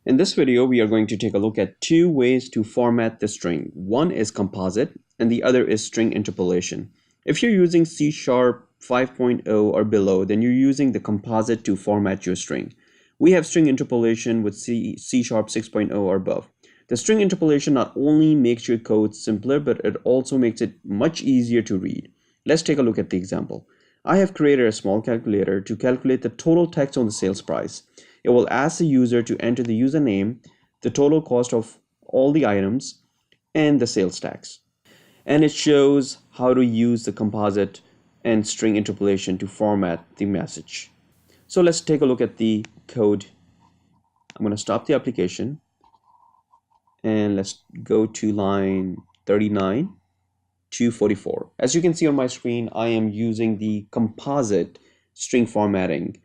In this video, we are going to take a look at two ways to format the string. One is composite and the other is string interpolation. If you're using C# 5.0 or below, then you're using the composite to format your string. We have string interpolation with C# 6.0 or above. The string interpolation not only makes your code simpler, but it also makes it much easier to read. Let's take a look at the example. I have created a small calculator to calculate the total text on the sales price. It will ask the user to enter the username, the total cost of all the items, and the sales tax. And it shows how to use the composite and string interpolation to format the message. So let's take a look at the code. I'm going to stop the application and let's go to line 39 to 44. As you can see on my screen, I am using the composite string formatting.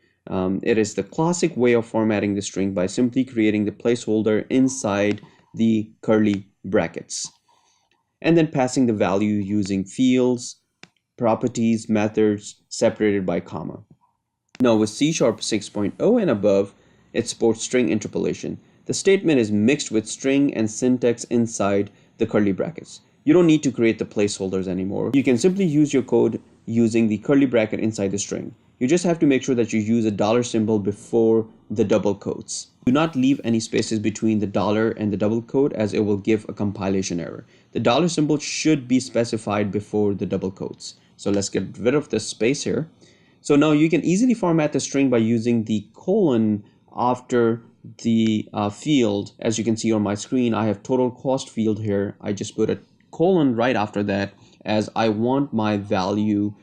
It is the classic way of formatting the string by simply creating the placeholder inside the curly brackets and then passing the value using fields, properties, methods separated by comma. Now with C# 6.0 and above, it supports string interpolation. The statement is mixed with string and syntax inside the curly brackets. You don't need to create the placeholders anymore. You can simply use your code using the curly bracket inside the string. You just have to make sure that you use a dollar symbol before the double quotes. Do not leave any spaces between the dollar and the double quote, as it will give a compilation error. The dollar symbol should be specified before the double quotes. So let's get rid of this space here. So now you can easily format the string by using the colon after the field. As you can see on my screen, I have total cost field here. I just put a colon right after that, as I want my value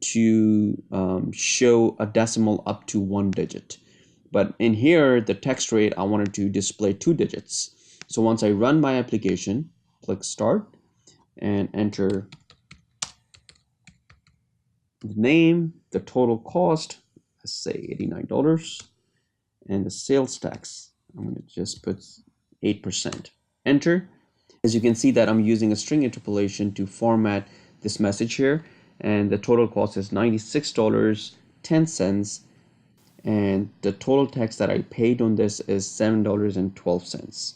to show a decimal up to 1 digit. But in here, the text rate, I wanted to display 2 digits. So once I run my application, click start and enter the name, the total cost, let's say $89, and the sales tax, I'm going to just put 8%. Enter. As you can see that I'm using a string interpolation to format this message here, and the total cost is $96.10, and the total tax that I paid on this is $7.12.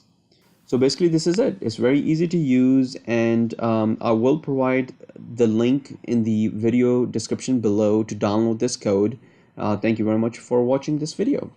So basically this is it. It's very easy to use, and I will provide the link in the video description below to download this code. Thank you very much for watching this video.